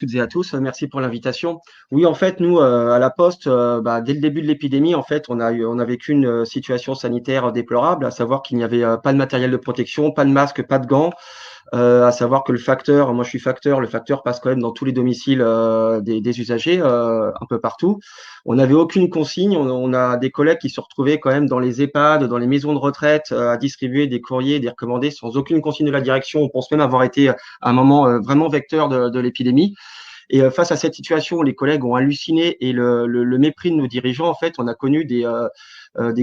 Toutes et à tous, merci pour l'invitation. Oui, en fait, nous, à la Poste, dès le début de l'épidémie, en fait, on a vécu une situation sanitaire déplorable, à savoir qu'il n'y avait pas de matériel de protection, pas de masque, pas de gants, à savoir que le facteur, moi je suis facteur, le facteur passe quand même dans tous les domiciles des usagers, un peu partout. On n'avait aucune consigne, on a des collègues qui se retrouvaient quand même dans les EHPAD, dans les maisons de retraite, à distribuer des courriers, des recommandés sans aucune consigne de la direction. On pense même avoir été à un moment vraiment vecteur de l'épidémie. Et face à cette situation, les collègues ont halluciné et le mépris de nos dirigeants, en fait, on a connu des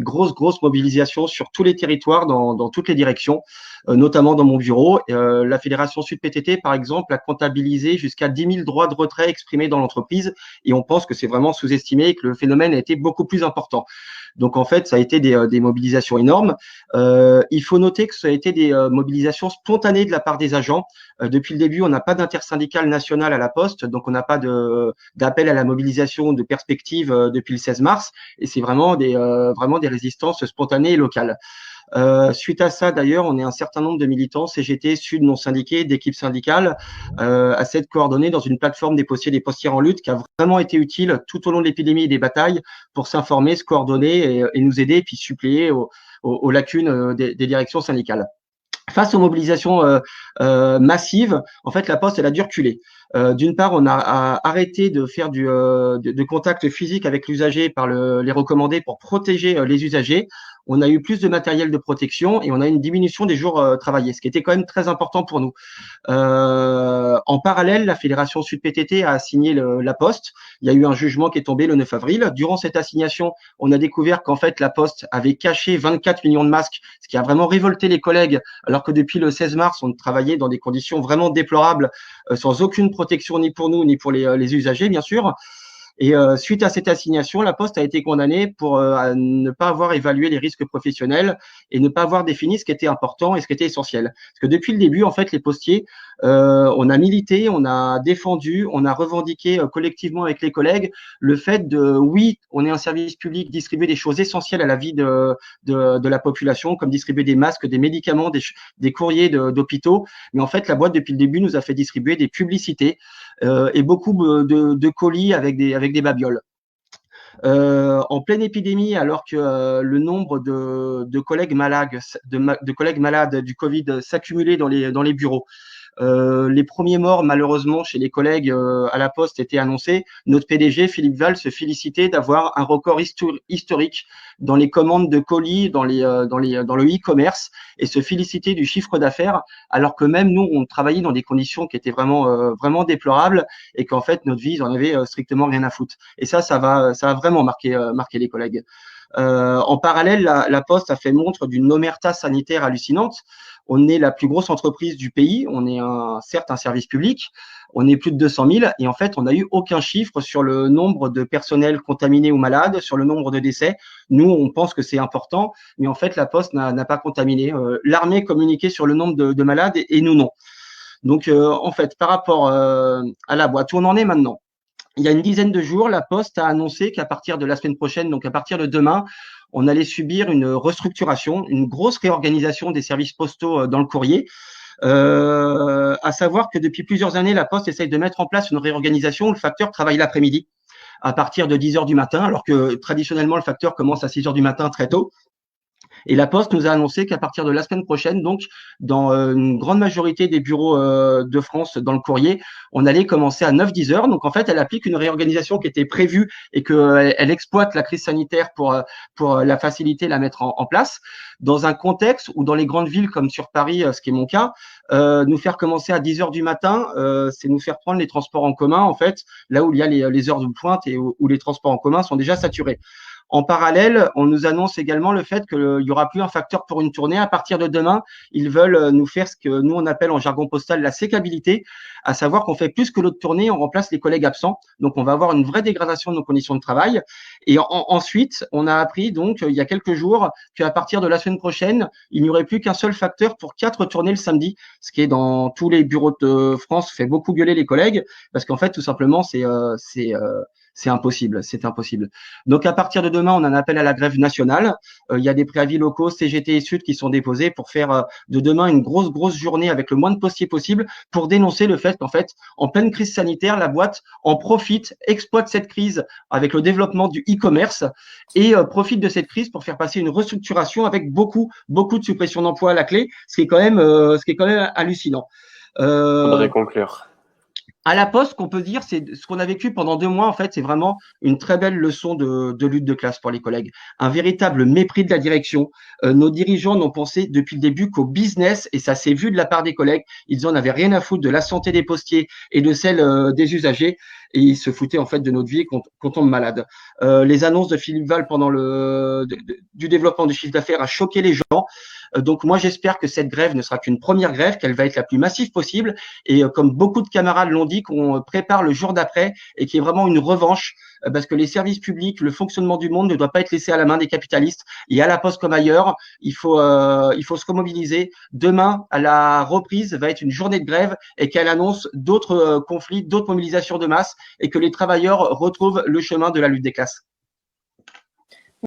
grosses mobilisations sur tous les territoires, dans toutes les directions, notamment dans mon bureau. La Fédération Sud PTT, par exemple, a comptabilisé jusqu'à 10 000 droits de retrait exprimés dans l'entreprise et on pense que c'est vraiment sous-estimé et que le phénomène a été beaucoup plus important. Donc, en fait, ça a été des mobilisations énormes. Il faut noter que ça a été des mobilisations spontanées de la part des agents. Depuis le début, on n'a pas d'intersyndicale nationale à la Poste, donc on n'a pas d'appel à la mobilisation de perspective depuis le 16 mars. Et c'est vraiment des résistances spontanées et locales. Suite à ça, d'ailleurs, on est un certain nombre de militants, CGT, Sud, non syndiqués, d'équipes syndicales, à s'être coordonnés dans une plateforme des postiers et des postières en lutte qui a vraiment été utile tout au long de l'épidémie et des batailles pour s'informer, se coordonner et nous aider, puis suppléer aux lacunes des directions syndicales. Face aux mobilisations massives, en fait, la Poste, elle a dû reculer. D'une part, on a arrêté de faire de contact physique avec l'usager par les recommandés pour protéger les usagers. On a eu plus de matériel de protection et on a une diminution des jours travaillés, ce qui était quand même très important pour nous. En parallèle, la Fédération Sud PTT a assigné la Poste. Il y a eu un jugement qui est tombé le 9 avril. Durant cette assignation, on a découvert qu'en fait, la Poste avait caché 24 millions de masques, ce qui a vraiment révolté les collègues, alors que depuis le 16 mars, on travaillait dans des conditions vraiment déplorables, sans aucune protection ni pour nous, ni pour les usagers, bien sûr. Et suite à cette assignation, la Poste a été condamnée pour ne pas avoir évalué les risques professionnels et ne pas avoir défini ce qui était important et ce qui était essentiel. Parce que depuis le début, en fait, les postiers, on a milité, on a défendu, on a revendiqué collectivement avec les collègues le fait oui, on est un service public, distribuer des choses essentielles à la vie de la population, comme distribuer des masques, des médicaments, des courriers d'hôpitaux. Mais en fait, la boîte, depuis le début, nous a fait distribuer des publicités et beaucoup de colis avec des babioles. En pleine épidémie, alors que le nombre de collègues malades, de collègues malades du Covid s'accumulait dans les bureaux. Les premiers morts, malheureusement, chez les collègues à la Poste étaient annoncés. Notre PDG, Philippe Val, se félicitait d'avoir un record historique dans les commandes de colis, dans le e-commerce, et se félicitait du chiffre d'affaires, alors que même nous, on travaillait dans des conditions qui étaient vraiment déplorables, et qu'en fait, notre vie, ils en avaient strictement rien à foutre. Et ça va vraiment marquer les collègues. En parallèle, la Poste a fait montre d'une omerta sanitaire hallucinante. On est la plus grosse entreprise du pays, on est certes un service public, on est plus de 200 000 et en fait, on n'a eu aucun chiffre sur le nombre de personnels contaminés ou malades, sur le nombre de décès. Nous, on pense que c'est important, mais en fait, la Poste n'a pas contaminé. L'armée communiquait sur le nombre de malades et nous, non. Donc, en fait, par rapport à la boîte, où on en est maintenant? Il y a une dizaine de jours, la Poste a annoncé qu'à partir de la semaine prochaine, donc à partir de demain, on allait subir une restructuration, une grosse réorganisation des services postaux dans le courrier. À savoir que depuis plusieurs années, la Poste essaye de mettre en place une réorganisation où le facteur travaille l'après-midi à partir de 10 heures du matin, alors que traditionnellement, le facteur commence à 6 heures du matin très tôt. Et la Poste nous a annoncé qu'à partir de la semaine prochaine, donc dans une grande majorité des bureaux de France dans le courrier, on allait commencer à 9-10 heures. Donc en fait, elle applique une réorganisation qui était prévue et qu'elle exploite la crise sanitaire pour la faciliter, la mettre en place, dans un contexte où dans les grandes villes comme sur Paris, ce qui est mon cas, nous faire commencer à 10 heures du matin, c'est nous faire prendre les transports en commun, en fait, là où il y a les heures de pointe et où les transports en commun sont déjà saturés. En parallèle, on nous annonce également le fait qu'il y aura plus un facteur pour une tournée. À partir de demain, ils veulent nous faire ce que nous, on appelle en jargon postal la sécabilité, à savoir qu'on fait plus que l'autre tournée, on remplace les collègues absents. Donc, on va avoir une vraie dégradation de nos conditions de travail. Et ensuite, on a appris, donc, il y a quelques jours, qu'à partir de la semaine prochaine, il n'y aurait plus qu'un seul facteur pour 4 tournées le samedi, ce qui est dans tous les bureaux de France fait beaucoup gueuler les collègues, parce qu'en fait, tout simplement, c'est impossible, c'est impossible. Donc à partir de demain, on en appelle à la grève nationale. Il y a des préavis locaux, CGT et Sud qui sont déposés pour faire de demain une grosse journée avec le moins de postiers possible pour dénoncer le fait qu'en fait, en pleine crise sanitaire, la boîte en profite, exploite cette crise avec le développement du e-commerce et profite de cette crise pour faire passer une restructuration avec beaucoup de suppression d'emplois à la clé, ce qui est quand même hallucinant. Faudrait Euh, conclure. à la Poste, ce qu'on peut dire, c'est ce qu'on a vécu pendant 2 mois, en fait, c'est vraiment une très belle leçon de lutte de classe pour les collègues. Un véritable mépris de la direction. Nos dirigeants n'ont pensé depuis le début qu'au business, et ça s'est vu de la part des collègues. Ils en avaient rien à foutre de la santé des postiers et de celle des usagers, et ils se foutaient en fait de notre vie quand on tombe malade. Les annonces de Philippe Val pendant du développement du chiffre d'affaires a choqué les gens. Donc moi, j'espère que cette grève ne sera qu'une première grève, qu'elle va être la plus massive possible et comme beaucoup de camarades l'ont dit, qu'on prépare le jour d'après et qui est vraiment une revanche parce que les services publics, le fonctionnement du monde ne doit pas être laissé à la main des capitalistes. Et à la Poste comme ailleurs, il faut se remobiliser. Demain, à la reprise, va être une journée de grève et qu'elle annonce d'autres conflits, d'autres mobilisations de masse et que les travailleurs retrouvent le chemin de la lutte des classes.